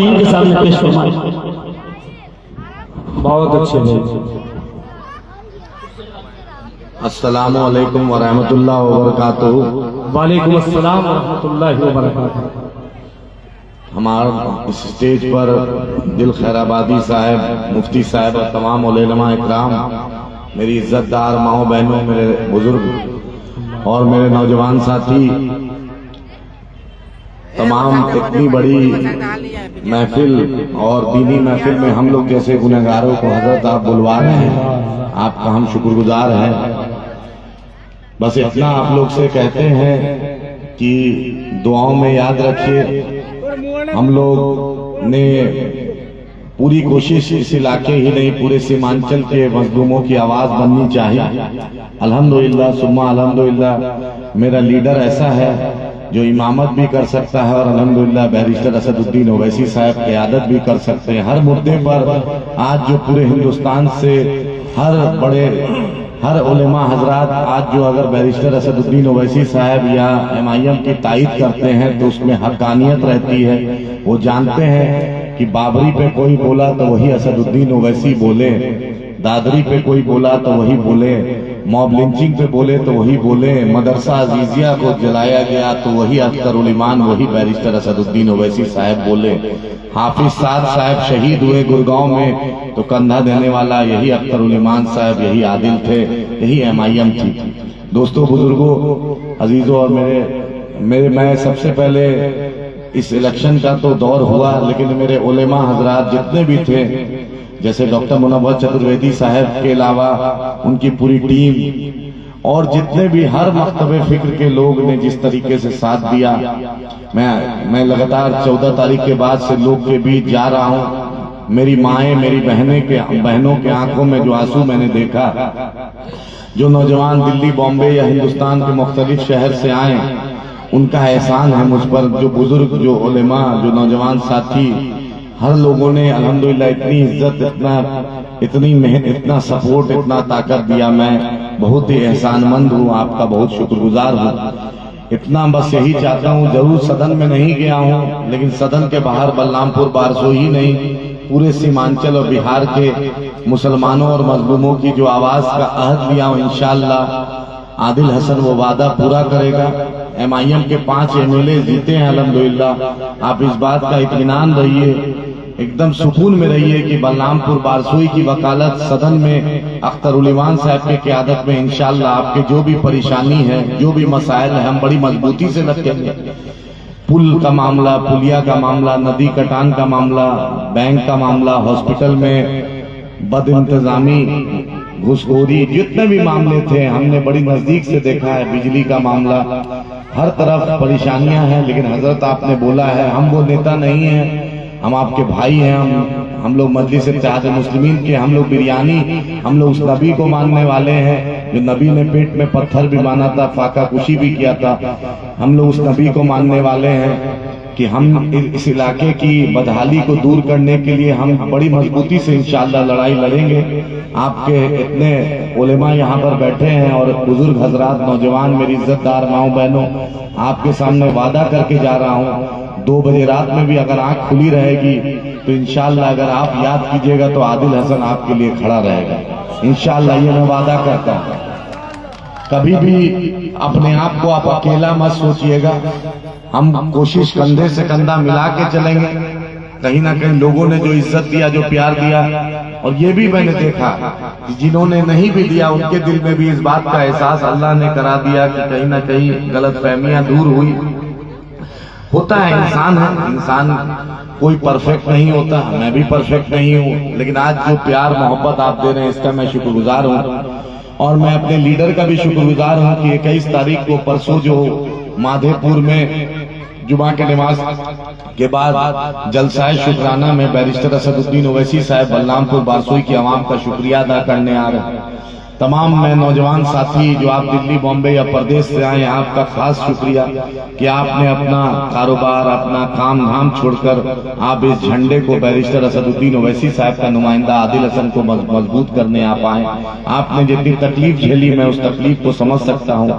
इनके सामने पेश फरमाए। बहुत अच्छे भाई। अस्सलामु अलैकुम वरहमतुल्लाहि वबरकातुहू। वालेकुम अस्सलाम वरहमतुल्लाहि वबरकातुहू। हमारे इस स्टेज पर दिल खैराबादी साहब, मुफ्ती साहब और तमाम उलेमा इकराम, मेरी इज्जतदार माओ बहनों, मेरे बुजुर्ग और मेरे नौजवान साथी, तमाम इतनी बड़ी महफिल और दीनी महफिल में हम लोग जैसे गुनहगारों को हजरत आप बुलवा रहे हैं, आपका हम शुक्रगुजार हैं। बस इतना आप लोग से कहते हैं कि दुआओं में याद रखिए, हम लोग ने पूरी कोशिश इस इलाके ही नहीं पूरे सीमांचल के मजलूमों की आवाज बननी चाहिए। अल्हम्दुलिल्लाह सुम्मा अल्हम्दुलिल्लाह मेरा लीडर ऐसा है जो इमामत भी कर सकता है और अल्हम्दुलिल्लाह बैरिस्टर असदुद्दीन ओवैसी साहब क़यादत भी कर सकते हैं। हर मुद्दे पर आज जो पूरे हिंदुस्तान से हर उलेमा हजरात आज जो अगर बैरिस्टर असदुद्दीन ओवैसी साहब या MIM की तायद करते हैं तो उसमें हक्कानियत रहती है। वो जानते हैं कि बाबरी पे कोई बोला तो वही असदुद्दीन ओवैसी बोले, दादरी पे कोई बोला तो वही बोले, मॉब लिंचिंग पे बोले तो वही बोले, मदरसा अजीजिया को जलाया गया तो वही अख्तरुल ईमान, वही बैरिस्टर असदुद्दीन ओवैसी साहब बोले। हाफिज साद साहब शहीद हुए गुड़गांव में तो कंधा देने वाला यही अख्तरुल ईमान साहब, यही आदिल थे, यही MIM थी। दोस्तों, बुजुर्गों, अजीजों और मेरे मैं सबसे पहले इस इलेक्शन का तो दौर हुआ, लेकिन मेरे उलेमा हजरात जितने भी थे, जैसे डॉक्टर मुनव्वर चतुर्वेदी साहब के अलावा उनकी पूरी टीम और जितने भी हर मकतबे फिक्र के लोग ने जिस तरीके से साथ दिया, मैं लगातार 14 तारीख के बाद से लोग के बीच जा रहा हूं। मेरी माएं, मेरी बहनों के आंखों में जो आंसू मैंने देखा, जो नौजवान दिल्ली, बॉम्बे या हिंदुस्तान के मुख्तलिफ शहर से आए, उनका एहसान है मुझ पर। जो बुजुर्ग, जो उलेमा, जो नौजवान साथी, हर लोगों ने अल्हम्दुलिल्लाह इतनी इज्जत, इतनी मेहनत, इतना सपोर्ट, इतना ताकत दिया। मैं बहुत ही एहसानमंद हूँ, आपका बहुत शुक्रगुजार हूँ। इतना बस यही चाहता हूँ, जरूर सदन में नहीं गया हूँ, लेकिन सदन के बाहर बलरामपुर बारसो ही नहीं, पूरे सीमांचल और बिहार के मुसलमानों और मजलूमों की जो आवाज का अहद लिया हूँ, इंशाअल्लाह आदिल हसन वो वादा पूरा करेगा। MIM के 5 MLA जीते हैं अल्हम्दुलिल्लाह। आप इस बात का इत्मीनान रहिए, एकदम सुकून में रहिए कि बलरामपुर बारसोई की वकालत सदन में अख्तरुल ईमान साहब की क़यादत में इंशाअल्लाह आपके जो भी परेशानी है, जो भी मसाइल है, हम बड़ी मजबूती से रखेंगे। पुल का मामला, पुलिया का मामला, नदी कटान का मामला, बैंक का मामला, हॉस्पिटल में बदइंतजामी, घुसखोरी, जितने भी मामले थे हमने बड़ी नजदीक से देखा है। बिजली का मामला, हर तरफ परेशानियां हैं, लेकिन हजरत आपने बोला है हम वो नेता नहीं हैं, हम आपके भाई हैं। हम लोग मजलिस इत्तेहाद मुस्लिमीन के, हम लोग बिरयानी, हम लोग उस नबी को मानने वाले हैं जो नबी ने पेट में पत्थर भी माना था, फाका कुशी भी किया था। हम लोग उस नबी को मानने वाले हैं कि हम इस इलाके की बदहाली को दूर करने के लिए हम बड़ी मजबूती से इंशाअल्लाह लड़ाई लड़ेंगे। आपके इतने उलेमा यहाँ पर बैठे हैं और बुजुर्ग हजरात, नौजवान, मेरी इज्जतदार माओ बहनों, आपके सामने वादा करके जा रहा हूँ, 2 बजे रात में भी अगर आंख खुली रहेगी तो इंशाअल्लाह अगर आप याद कीजिएगा तो आदिल हसन आपके लिए खड़ा रहेगा इंशाअल्लाह। ये मैं वादा करता हूँ। कभी भी अपने आप को आप अकेला मत सोचिएगा, हम कोशिश कंधे से कंधा मिला के चलेंगे। कहीं ना कहीं लोगों ने जो इज्जत दिया, जो प्यार दिया, और ये भी मैंने देखा कि जिन्होंने नहीं भी दिया उनके दिल में भी इस बात का एहसास अल्लाह ने करा दिया कि कहीं ना कहीं गलतफहमियां दूर हुई। होता है, इंसान है, इंसान कोई परफेक्ट नहीं होता, मैं भी परफेक्ट नहीं हूँ, लेकिन आज जो प्यार मोहब्बत आप दे रहे हैं इसका मैं शुक्रगुजार हूँ। और मैं अपने लीडर का भी शुक्रगुजार हूँ कि 21 तारीख को परसों जो माधेपुर में जुमा के नमाज के बाद जलसाए शुक्राना में बैरिस्टर असदुद्दीन ओवैसी साहब बलरामपुर बारसोई की आवाम का शुक्रिया अदा करने आ रहे हैं। तमाम मैं नौजवान साथी जो आप दिल्ली, बॉम्बे या प्रदेश से आए, आपका खास शुक्रिया कि आपने अपना कारोबार, अपना काम धाम छोड़कर आप इस झंडे को बैरिस्टर असदुद्दीन ओवैसी साहब का नुमाइंदा आदिल हसन को मजबूत करने आप आए। आपने जितनी तकलीफ झेली मैं उस तकलीफ को समझ सकता हूँ।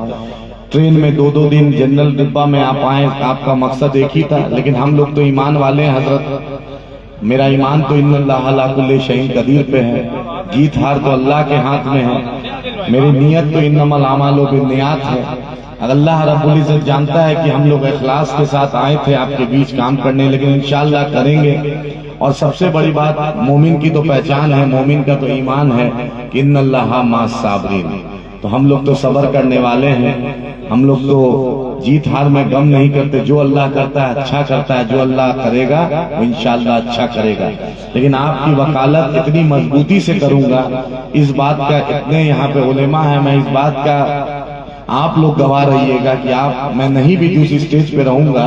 ट्रेन में 2-2 दिन जनरल डिब्बा में आप आए, आपका मकसद एक ही था, लेकिन हम लोग तो ईमान वाले हैं हजरत। मेरा ईमान तो इन्नल्लाह अला कुल्ली शैइन कदीर पे है, जीत हार तो अल्लाह के हाथ में है। मेरी नीयत तो इन्नमल आमालु बिन्नियात है। अल्लाह रब्बुल इज्जत जानता है कि हम लोग इखलास के साथ आए थे आपके बीच काम करने, लेकिन इंशाअल्लाह करेंगे। और सबसे बड़ी बात, मोमिन की तो पहचान है, मोमिन का तो ईमान है कि इन्नल्लाह मास साबरीन। तो हम लोग तो सब्र करने वाले हैं, हम लोग तो जीत हार में गम नहीं करते। जो अल्लाह करता है अच्छा करता है, जो अल्लाह करेगा वो इंशाअल्लाह अच्छा करेगा। लेकिन आपकी वकालत इतनी मजबूती से करूंगा, इस बात का इतने यहाँ पे उलेमा है, मैं इस बात का आप लोग गवाह रहिएगा कि आप, मैं नहीं भी जिस स्टेज पे रहूंगा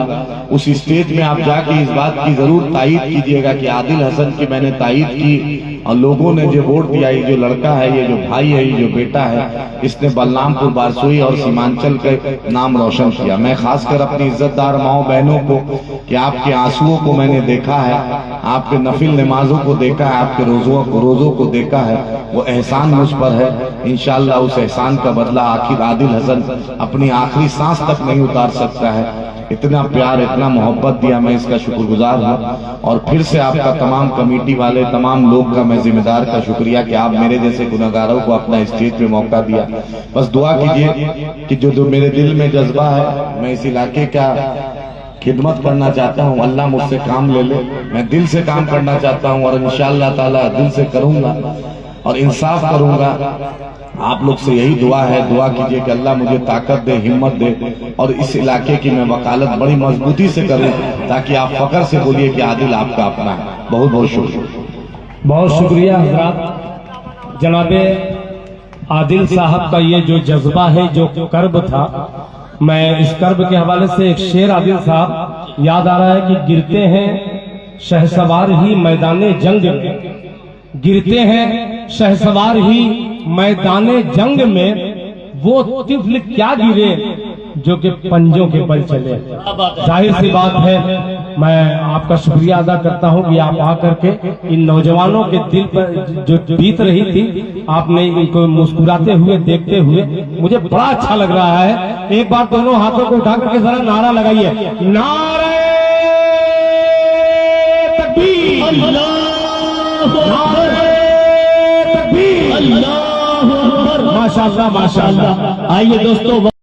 उस स्टेज में आप जाके इस बात की जरूर तायीद कीजिएगा कि आदिल हसन की मैंने तायीद की, और लोगों ने जो वोट दिया, ये जो लड़का है, ये जो भाई है, ये जो बेटा है, इसने बलरामपुर, बारसोई और सीमांचल के नाम रोशन किया। मैं खासकर अपनी इज्जतदार माओ बहनों को कि आपके आंसुओं को मैंने देखा है, आपके नफिल नमाजों को देखा है, आपके रोजों को देखा है, वो एहसान मुझ पर है। इंशाअल्लाह उस एहसान का बदला आखिर आदिल हसन अपनी आखिरी सांस तक नहीं उतार सकता है। इतना प्यार, इतना मोहब्बत दिया, मैं इसका शुक्रगुजार हूँ। और फिर से आपका, तमाम कमेटी वाले, तमाम लोग का, मैं जिम्मेदार का शुक्रिया कि आप मेरे जैसे गुनहगारों को अपना स्टेज पे मौका दिया। बस दुआ कीजिए कि जो मेरे दिल में जज्बा है, मैं इस इलाके का खिदमत करना चाहता हूँ, अल्लाह मुझसे काम ले ले। मैं दिल से काम करना चाहता हूँ और इंशाअल्लाह ताला दिल से करूंगा और इंसाफ करूंगा। आप लोग से यही दुआ है, दुआ कीजिए कि अल्लाह मुझे ताकत दे, हिम्मत दे और इस इलाके की मैं वकालत बड़ी मजबूती से करूं, ताकि आप फख्र से बोलिए कि आदिल आपका अपना है। बहुत बहुत शुक्रिया। बहुत शुक्रिया हजरात। जनाबे आदिल साहब का ये जो जज्बा है, जो कर्ब था, मैं इस कर्ब के हवाले से एक शेर आदिल साहब याद आ रहा है कि गिरते हैं शहसवार ही मैदाने जंग में, गिरते हैं शहसवार ही मैदाने जंग में, वो तिफल क्या गिरे जो कि पंजों के बल चले। जाहिर सी बात है, मैं आपका शुक्रिया अदा करता हूं कि आप आकर के इन नौजवानों के दिल पर जो बीत रही थी, आपने इनको मुस्कुराते हुए देखते हुए मुझे बड़ा अच्छा लग रहा है। एक बार दोनों हाथों को उठा करके जरा नारा लगाइए, नारे तकबीर, नारे तकबीर, माशाअल्लाह माशाअल्लाह। आइए दोस्तों।